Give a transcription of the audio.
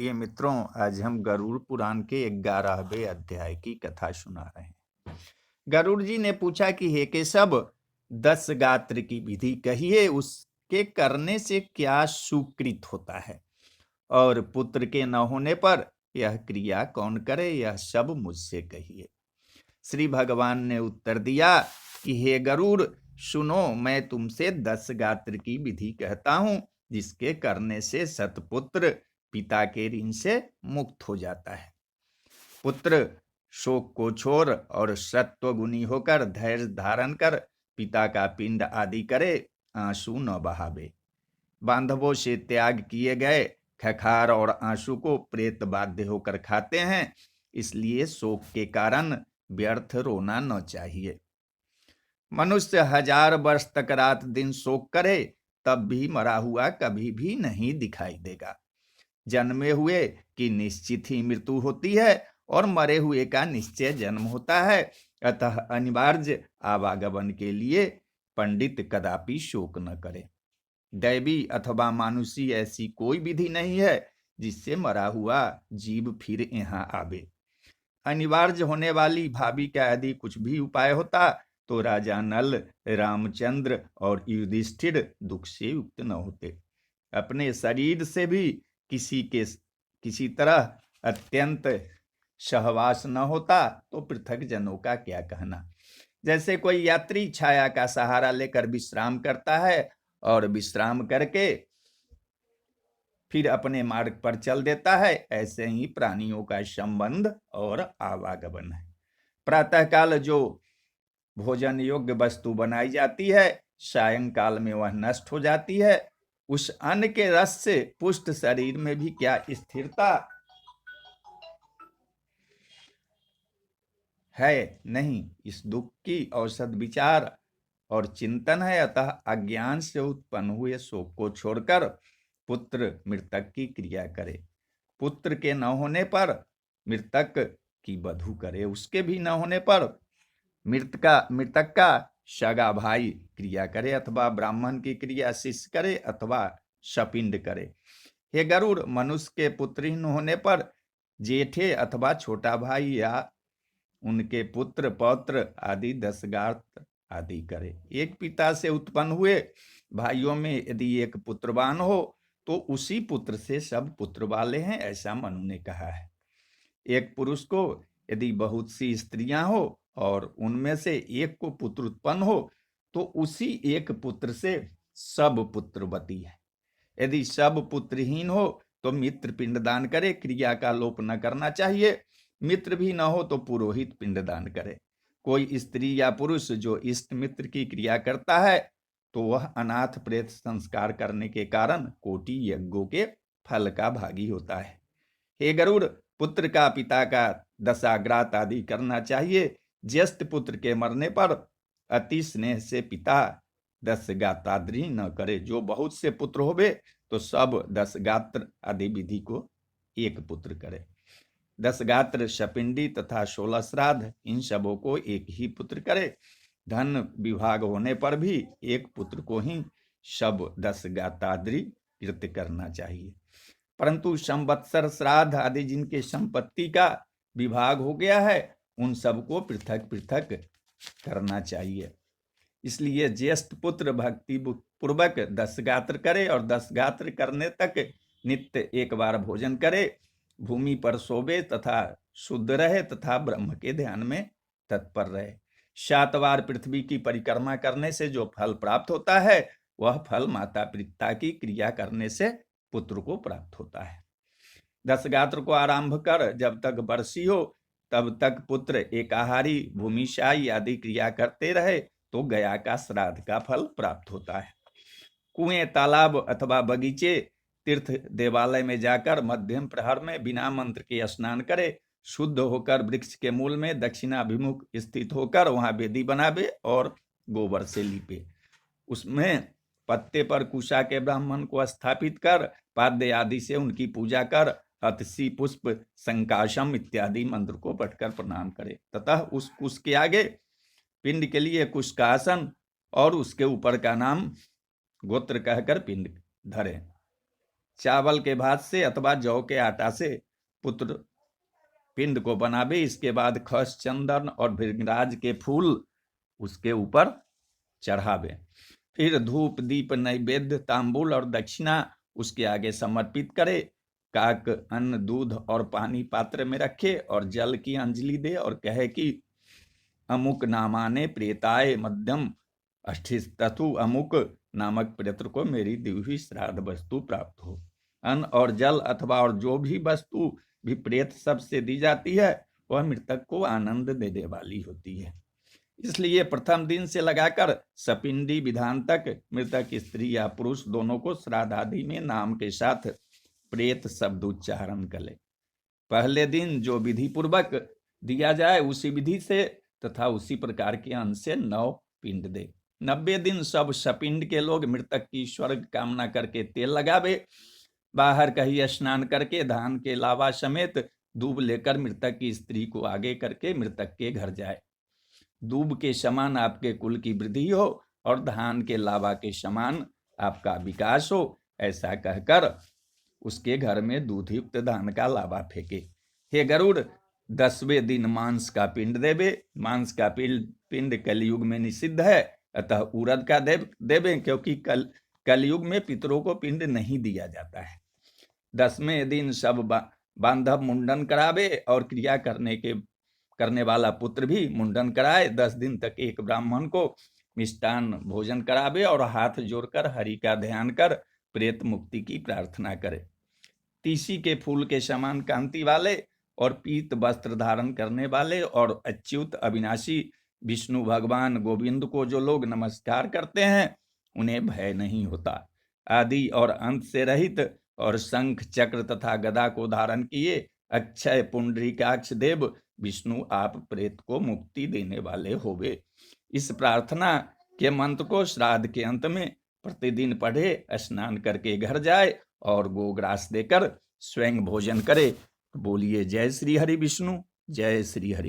ये मित्रों, आज हम गरुड़ पुराण के 11वें अध्याय की कथा सुना रहे हैं। गरुड़ जी ने पूछा कि हे केशव, 10 गात्र की विधि कहिए, उसके करने से क्या सुकृत होता है, और पुत्र के न होने पर यह क्रिया कौन करे, यह सब मुझसे कहिए। श्री भगवान ने उत्तर दिया कि हे गरुड़, सुनो, मैं तुमसे 10 गात्र की विधि कहता हूं, जिसके करने से सतपुत्र पिता के ऋण से मुक्त हो जाता है। पुत्र शोक को छोड़ और सत्वगुणी होकर धैर्य धारण कर पिता का पिंड आदि करे, आंसू न बहावे। बांधवों से त्याग किए गए खखार और आंसू को प्रेत बाध्य होकर खाते हैं, इसलिए शोक के कारण व्यर्थ रोना न चाहिए। मनुष्य 1000 वर्ष तक रात दिन शोक करे, तब भी मरा हुआ कभी भी नहीं दिखाई देगा। जन्मे हुए की निश्चित ही मृत्यु होती है और मरे हुए का निश्चय जन्म होता है। अतः अनिवार्य आवागमन के लिए पंडित कदापि शोक न करे। दैवी अथवा मानुषी ऐसी कोई विधि नहीं है जिससे मरा हुआ जीव फिर यहाँ आवे। अनिवार्य होने वाली भावी का यदि कुछ भी उपाय होता तो राजा नल, रामचंद्र और युधिष्ठिर दुख से युक्त न होते। अपने शरीर से भी किसी तरह अत्यंत सहवास न होता तो पृथक जनों का क्या कहना। जैसे कोई यात्री छाया का सहारा लेकर विश्राम करता है और विश्राम करके फिर अपने मार्ग पर चल देता है, ऐसे ही प्राणियों का संबंध और आवागमन है। प्रातःकाल जो भोजन योग्य वस्तु बनाई जाती है, सायंकाल में वह नष्ट हो जाती है। उस अन्न के रस से पुष्ट शरीर में भी क्या स्थिरता है? नहीं। इस दुख की औषध विचार और चिंतन है। अतः अज्ञान से उत्पन्न हुए शोक को छोड़कर पुत्र मृतक की क्रिया करे। पुत्र के न होने पर मृतक की वधू करे। उसके भी न होने पर मृतक का सगा भाई क्रिया करे, अथवा ब्राह्मण की क्रिया शिष्य करे, अथवा शपिंड करे। हे गरुड़, मनुष्य के पुत्रहीन होने पर जेठे अथवा छोटा भाई या उनके पुत्र पौत्र आदि 10 गात्र आदि करे। एक पिता से उत्पन्न हुए भाइयों में यदि एक पुत्रवान हो तो उसी पुत्र से सब पुत्र वाले हैं, ऐसा मनु ने कहा है। एक पुरुष को यदि बहुत सी स्त्रियां हो और उनमें से एक को पुत्र उत्पन्न हो तो उसी एक पुत्र से सब पुत्रवती है। यदि सब पुत्रहीन हो तो मित्र पिंडदान करे, क्रिया का लोप न करना चाहिए। मित्र भी न हो तो पुरोहित पिंडदान करे। कोई स्त्री या पुरुष जो इष्ट मित्र की क्रिया करता है तो वह अनाथ प्रेत संस्कार करने के कारण कोटि यज्ञों के फल का भागी होता है। हे गरुड़, पुत्र का पिता का दशाग्रात आदि करना चाहिए। ज्येष्ठ पुत्र के मरने पर अति स्नेह से पिता 10 गात्रादि न करे। जो बहुत से पुत्र होवे तो सब 10 गात्र आदि विधि को एक पुत्र करे। 10 गात्र शपिंडी तथा 16 श्राद्ध, इन सबों को एक ही पुत्र करे। धन विभाग होने पर भी एक पुत्र को ही सब 10 गात्रादि कृत्य करना चाहिए। परंतु संवत्सर श्राद्ध आदि जिनके संपत्ति का विभाग हो गया है उन सबको पृथक पृथक करना चाहिए। इसलिए ज्येष्ठ पुत्र भक्ति पूर्वक 10 गात्र करे और 10 गात्र करने तक नित्य एक बार भोजन करे, भूमि पर सोवे तथा शुद्ध रहे तथा ब्रह्म के ध्यान में तत्पर रहे। 7 बार पृथ्वी की परिक्रमा करने से जो फल प्राप्त होता है वह फल माता पिता की क्रिया करने से पुत्र को प्राप्त होता है। 10 गात्र को आरंभ कर जब तक बरसी हो तब तक पुत्र एकाहारी भूमिशाई आदि क्रिया करते रहे तो गया का श्राद्ध का फल प्राप्त होता है। कुएं, तालाब अथवा बगीचे, तीर्थ, देवालय में जाकर मध्यम प्रहर में बिना मंत्र के स्नान करे। शुद्ध होकर वृक्ष के मूल में दक्षिणाभिमुख स्थित होकर वहां वेदी बनावे और गोबर से लीपे। उसमें पत्ते पर कुशा के ब्राह्मण को स्थापित कर पाद्य आदि से उनकी पूजा कर अतसी पुष्प संकाशम इत्यादि मंत्र को पढ़कर प्रणाम करे तथा उस कुश के आगे पिंड के लिए कुश का आसन और उसके ऊपर का नाम गोत्र कहकर पिंड धरे। चावल के भात से अथवा जौ के आटा से पुत्र पिंड को बनावे। इसके बाद खस, चंदन और भृंगराज के फूल उसके ऊपर चढ़ावे। फिर धूप, दीप, नैवेद्य, तांबूल और दक्षिणा उसके आगे समर्पित करे। काक अन्न, दूध और पानी पात्र में रखे और जल की अंजलि दे और कहे कि अमुक नामाने प्रेताय मध्यम अष्टिस्तु अमुक नामक प्रेत्र को मेरी दी हुई श्राद्ध वस्तु प्राप्त हो। अन्न और जल अथवा और जो भी वस्तु भी प्रेत सबसे दी जाती है वह मृतक को आनंद देने वाली होती है। इसलिए प्रथम दिन से लगाकर सपिंडी विधान तक मृतक स्त्री या पुरुष दोनों को श्राद्ध आदि में नाम के साथ प्रेत शब्द उच्चारण करे। पहले दिन जो विधि पूर्वक दिया जाए उसी विधि से तथा उसी प्रकार के अन्न से 9 पिंड दे। 90 दिन सब सपिंड के लोग मृतक की स्वर्ग कामना करके तेल लगावे। बाहर कहीं स्नान करके धान के लावा समेत दूब लेकर मृतक की स्त्री को आगे करके मृतक के घर जाए। दूब के समान आपके कुल की वृद्धि हो और धान के लावा के समान आपका विकास हो, ऐसा कहकर उसके घर में दूधयुक्त धान का लावा फेंके। हे गरुड़, 10वें दिन मांस का पिंड देवे। मांस का पिंड कलयुग में निषिद्ध है, अतः उड़द का देवे, क्योंकि कलयुग में पितरों को पिंड नहीं दिया जाता है। 10वें दिन सब बांधव मुंडन करावे और क्रिया करने वाला पुत्र भी मुंडन कराए। 10 दिन तक एक ब्राह्मण को मिष्टान भोजन करावे और हाथ जोड़कर हरि का ध्यान कर प्रेत मुक्ति की प्रार्थना करे। तीसी के फूल के समान कांति वाले और पीत वस्त्र धारण करने वाले और अच्युत अविनाशी विष्णु भगवान गोविंद को जो लोग नमस्कार करते हैं उन्हें भय नहीं होता। आदि और अंत से रहित और शंख, चक्र तथा गदा को धारण किए अक्षय पुंडरीकाक्ष देव विष्णु आप प्रेत को मुक्ति देने वाले होवे। इस प्रार्थना के मंत्र को श्राद्ध के अंत में प्रतिदिन पढ़े, स्नान करके घर जाए और गोग्रास देकर स्वयं भोजन करे। बोलिए जय श्री हरि विष्णु, जय श्री हरि।